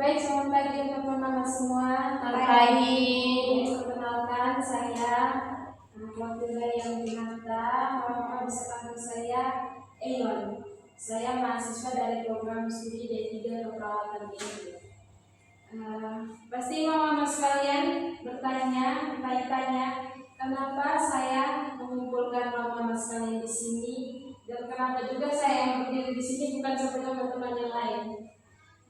Baik, selamat pagi teman-teman semua. Selamat pagi. Perkenalkan saya waktu yang Dinata. Mama bisa panggil saya Eyon. Saya mahasiswa dari program studi D3 Keperawatan ini. Pasti mama sekalian bertanya, kenapa saya mengumpulkan mama sekalian di sini dan kenapa juga saya yang berdiri di sini bukan seperti teman-teman yang lain.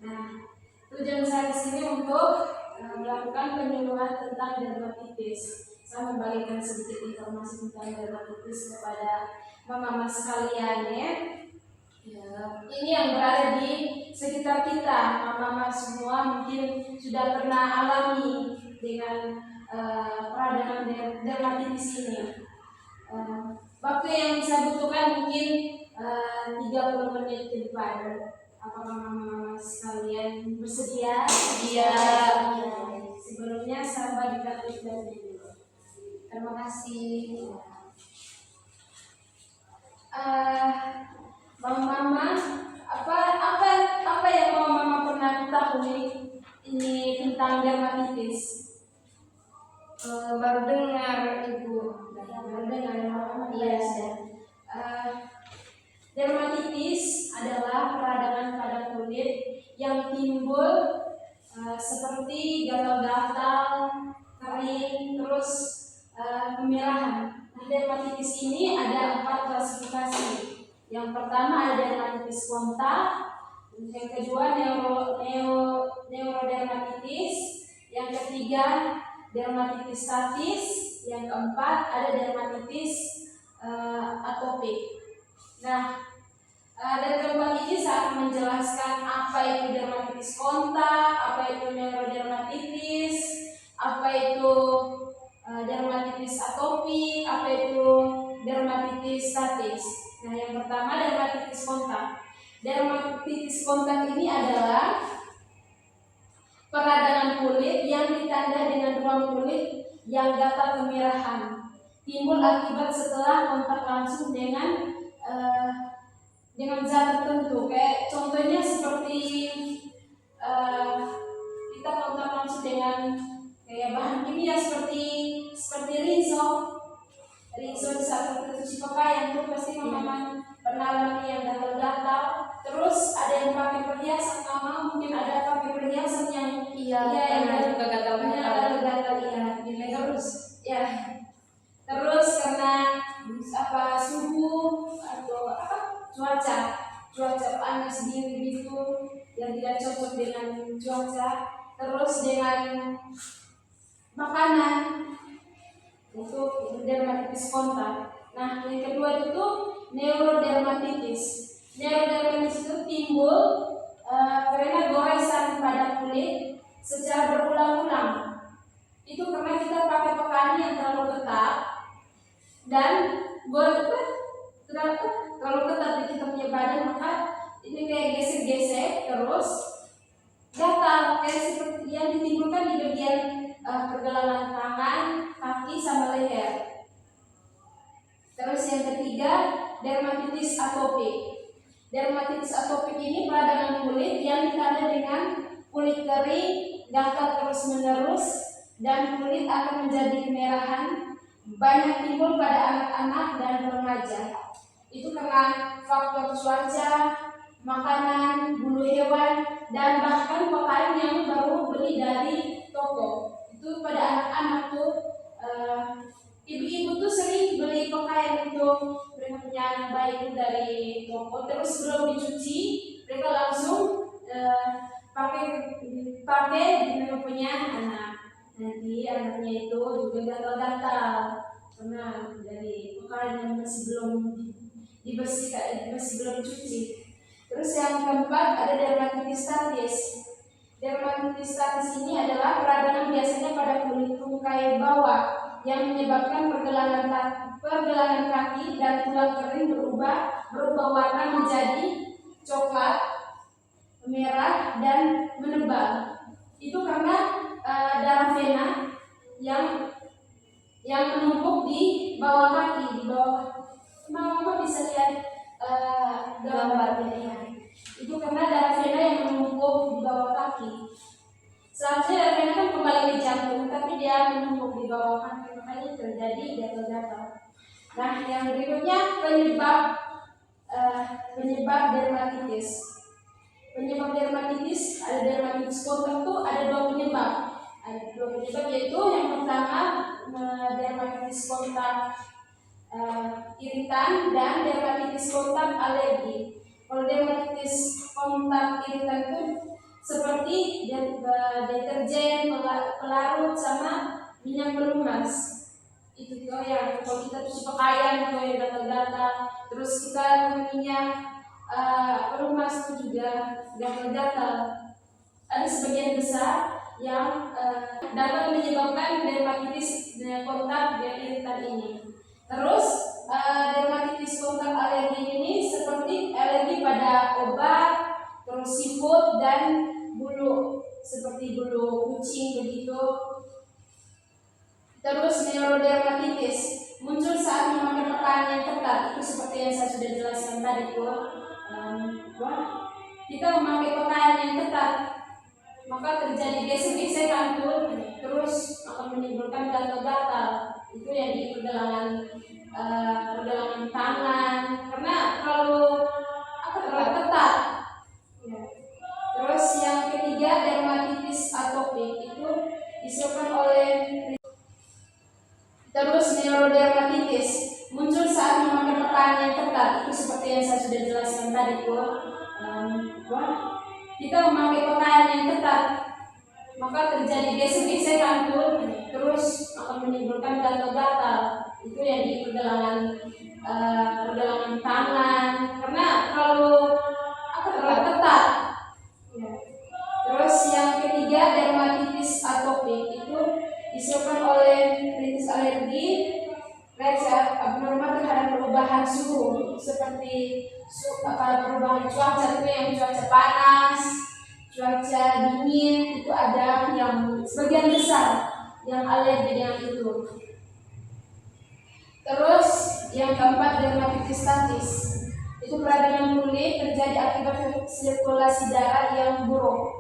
Nah, tujuan saya di sini untuk melakukan penyuluhan tentang dermatitis. Saya membagikan sedikit informasi tentang dermatitis kepada mama sekalian ya. Ini yang berada di sekitar kita, mama semua mungkin sudah pernah alami dengan peradangan dermatitis ini. Waktu yang saya butuhkan mungkin 30 menit ke depan. Apakah mama sekalian bersedia? Iya. Sebelumnya saya bagikan tulisannya dulu. Terima kasih. Mama, apa yang mama pernah ketahui ini tentang dermatitis? Baru dengar Ibu. Baru dengar mama? Iya. Dermatitis adalah peradangan pada kulit yang timbul seperti gatal-gatal, kering, terus kemerahan. Nah, dermatitis ini ada 4 klasifikasi. Yang pertama ada dermatitis kontak, yang kedua neurodermatitis, yang ketiga dermatitis statis, yang keempat ada dermatitis atopik. Nah, dari tempat ini saya akan menjelaskan apa itu dermatitis kontak, apa itu neurodermatitis, apa itu dermatitis atopik, apa itu dermatitis statis. Nah, yang pertama dermatitis kontak. Dermatitis kontak ini adalah peradangan kulit yang ditanda dengan ruang kulit yang gatal kemerahan, timbul akibat setelah kontak langsung dengan zat tertentu. Kayak contohnya seperti kita kontak langsung dengan kayak bahan kimia seperti rinso di saat kita cuci pakaian itu pasti mama pernah alami yang gatal-gatal. Terus ada yang pakai perhiasan, mama mungkin ada pakai perhiasan yang yang juga gatal-gatal. Terus karena suhu atau cuaca panas dingin gitu yang tidak cocok dengan cuaca, terus dengan makanan itu dermatitis kontak. Nah, yang kedua itu neurodermatitis. Neurodermatitis itu timbul karena goresan pada kulit secara berulang-ulang. Itu karena kita pakai pakaian yang terlalu ketat dan terlalu ketat di kita punya badan, maka ini kayak gesek-gesek terus gatal, kayak seperti yang ditimbulkan di bagian pergelangan tangan, kaki sama leher. Terus yang ketiga dermatitis atopik. Dermatitis atopik ini peradangan kulit yang ditanda dengan kulit kering, gatal terus menerus, dan kulit akan menjadi kemerahan, banyak timbul pada anak-anak dan remaja. Itu karena faktor cuaca, makanan, bulu hewan, dan bahkan pakaian yang baru beli dari toko. Itu pada anak-anak tuh ibu-ibu tuh sering beli pakaian itu, mereka punya anak bayi itu dari toko, terus belum dicuci mereka langsung pakai di mereka punya anak. Nanti anaknya itu juga gatal-gatal karena dari pakaian yang masih belum dibersihkan, masih belum dicuci. Terus yang keempat ada dermatitis statis. Dermatitis statis ini adalah peradangan biasanya pada kulit tungkai bawah yang menyebabkan pergelangan kaki dan tulang kering berubah warna menjadi coklat, merah, dan menebal. Itu karena darah vena yang menumpuk di bawah kaki, di bawah. Mama bisa lihat gambarnya ya. Itu karena darah vena yang menumpuk di bawah kaki. Selanjutnya darah vena kan kembali ke jantung, tapi dia menumpuk di bawah kaki, makanya terjadi gatal-gatal. Nah, yang berikutnya penyebab dermatitis. Penyebab dermatitis, ada dermatitis kontak tuh ada dua penyebab. Ada dua penyebab, yaitu yang pertama dermatitis kontak iritan dan dermatitis kontak alergi. Kalau dermatitis kontak iritan itu seperti deterjen, pelarut, sama minyak pelumas. Itu tuh yang kalau kita cuci pakaian itu yang gatal-gatal. Terus kita minyak pelumas itu juga gatal-gatal. Ada sebagian besar yang dapat menyebabkan dermatitis kontak dan iritan ini. Terus dermatitis kontak alergi ini seperti alergi pada obat, terus siput dan bulu, seperti bulu kucing begitu. Terus neurodermatitis muncul saat memakai pakaian yang ketat, itu seperti yang saya sudah jelaskan tadi tuh. Kita memakai pakaian yang ketat, maka terjadi gesek-gesekan tuh, terus akan menimbulkan gatal-gatal. Itu yang di pergelangan tangan, karena terlalu ketat. Ya. Terus yang ketiga dermatitis atopik, itu disebabkan oleh. Terus neurodermatitis muncul saat memakai pakaian yang ketat, itu seperti yang saya sudah jelaskan tadi tuh. Kita memakai pakaian yang ketat, maka terjadi gesek-gesekan tuh, terus akan menimbulkan gatal-gatal. Itu yang di pergelangan tangan, karena terlalu ketat. Ya. Terus yang ketiga dermatitis atopik, itu disebabkan oleh rinitis alergi, reaksi abnormal terhadap perubahan suhu, seperti perubahan cuaca, itu yang cuaca panas, cuaca dingin, itu ada yang sebagian besar yang alergi dengan itu. Terus yang keempat dermatitis statis, itu peradangan kulit terjadi akibat sirkulasi darah yang buruk.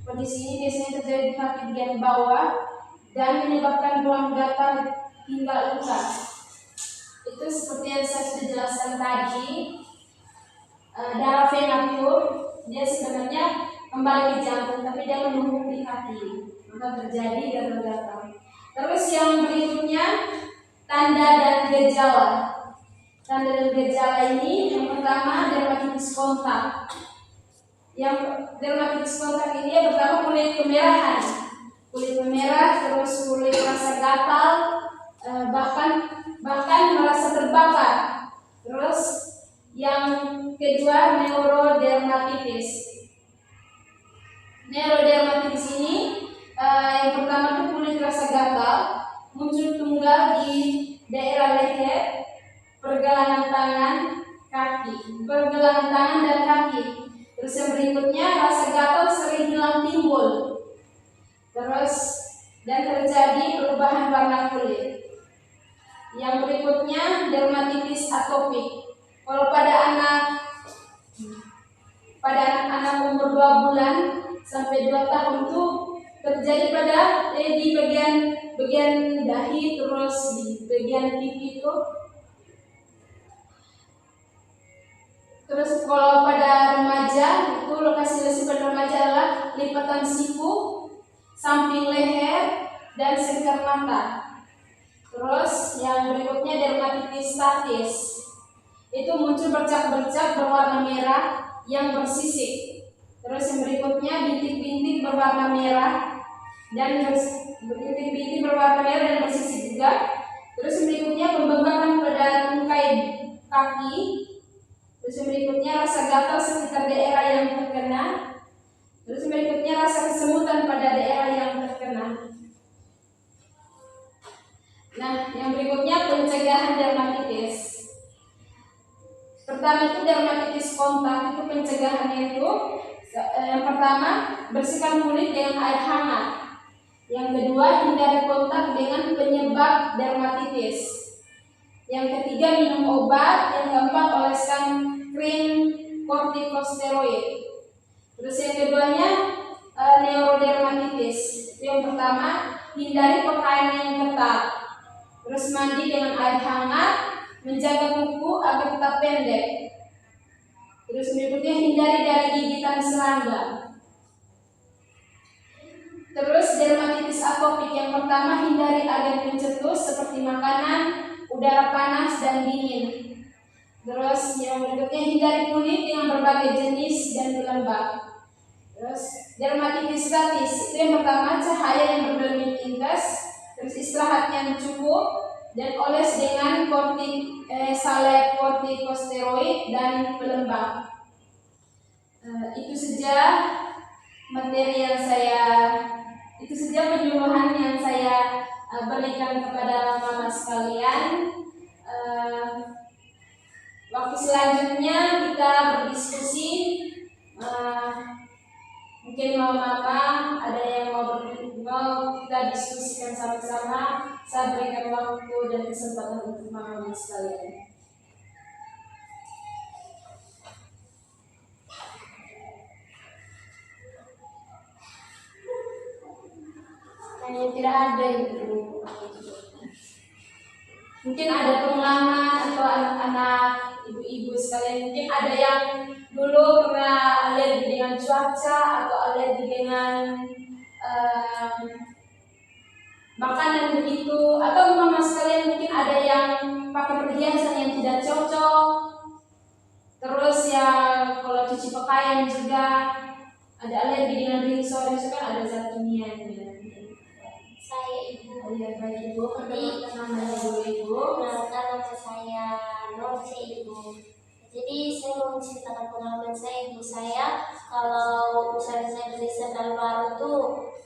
Kondisi ini biasanya terjadi di kaki bagian bawah dan menyebabkan ruang gatal hingga luka. Itu seperti yang saya sudah jelaskan tadi. Darah vena itu dia sebenarnya kembali ke jantung, tapi dia menumpuk di kaki, maka terjadi gatal-gatal. Terus yang berikutnya tanda dan gejala. Tanda dan gejala ini yang pertama dermatitis kontak. Yang dermatitis kontak ini yang pertama kulit kemerahan, kulit memerah, terus kulit merasa gatal, bahkan merasa terbakar. Terus yang kedua neurodermatitis. Neurodermatitis ini yang pertama itu kulit rasa gatal, muncul tunggal di daerah leher, pergelangan tangan dan kaki. Terus yang berikutnya rasa gatal sering hilang timbul. Terus dan terjadi perubahan warna kulit. Yang berikutnya dermatitis atopik. Kalau pada anak-anak umur 2 bulan sampai 2 tahun itu terjadi pada di bagian dahi, terus di bagian pipi itu. Terus kalau pada remaja itu lokasi pada remaja adalah lipatan siku, samping leher, dan sekitar mata. Terus yang berikutnya dermatitis statis, itu muncul bercak-bercak berwarna merah yang bersisik. Terus yang berikutnya bintik-bintik berwarna merah dan bersisik juga. Terus yang berikutnya pembengkakan pada tungkai kaki. Terus yang berikutnya rasa gatal sekitar daerah yang terkena. Terus yang berikutnya rasa kesemutan pada daerah yang terkena. Nah, yang berikutnya pencegahan dermatitis. Pertama itu dermatitis kontak, itu pencegahannya itu yang pertama bersihkan kulit dengan air hangat. Yang kedua hindari kontak dengan penyebab dermatitis. Yang ketiga minum obat. Yang keempat oleskan krim kortikosteroid. Terus yang keduanya neurodermatitis. Yang pertama, hindari pakaian yang ketat. Terus mandi dengan air hangat, menjaga kuku agar tetap pendek. Terus berikutnya, hindari dari gigitan serangga. Terus dermatitis atopik. Yang pertama, hindari agen pencetus seperti makanan, udara panas, dan dingin. Terus yang berikutnya, hindari kulit yang berbagai jenis dan berlembab. Terus dermatitis statis. Itu yang pertama, cahaya yang berlebihan intens. Terus istirahat yang cukup dan oles dengan salep kortikosteroid dan pelembab. Itu saja penyuluhan yang saya berikan kepada mama sekalian. Waktu selanjutnya kita berdiskusi. Mungkin mama ada yang mau kita diskusikan sama-sama. Saya berikan waktu dan kesempatan untuk mama sekalian. Kayaknya tidak ada ibu. Mungkin ada pengalaman atau anak-anak ibu-ibu sekalian, mungkin ada yang dulu pernah alergi dengan cuaca atau alergi dengan makanan begitu, atau mama sekalian mungkin ada yang pakai perhiasan yang tidak cocok. Terus ya kalau cuci pakaian juga ada alergi dengan rinso kan ada zat kimianya. Saya ibu. Ya baik ibu, perkenalkan namanya dulu ibu. Nama saya Norce ibu. Jadi saya mau menceritakan pengalaman saya ibu. Saya kalau misalnya saya beli sandal baru tuh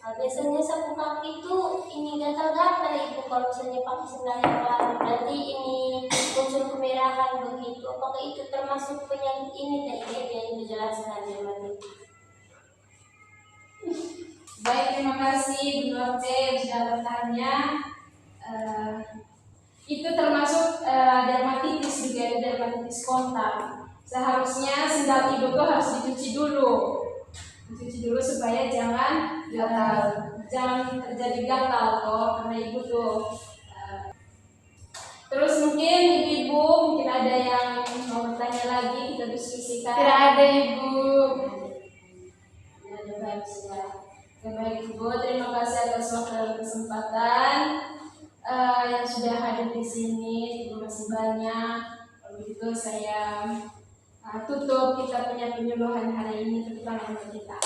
biasanya sapu kaki tuh ini gatal-gatal ibu kalau misalnya pakai sandal yang baru. Nanti ini muncul kemerahan begitu. Apakah itu termasuk penyakit ini? Tadi yang dijelaskan ya Mati. Baik, terima kasih Bu Norce sudah bertanya. Itu termasuk dermatitis juga, dermatitis kontak. Seharusnya sendal ibu tuh harus dicuci dulu supaya jangan terjadi gatal karena ibu tuh. Terus mungkin ibu mungkin ada yang mau bertanya lagi, kita diskusikan. Tidak ada ibu. Ada baik sudah. Baik ibu, terima kasih atas waktu dan kesempatan yang sudah hadir di sini. Terima kasih banyak. Kalau begitu saya tutup kita punya penyuluhan hari ini tentang kita.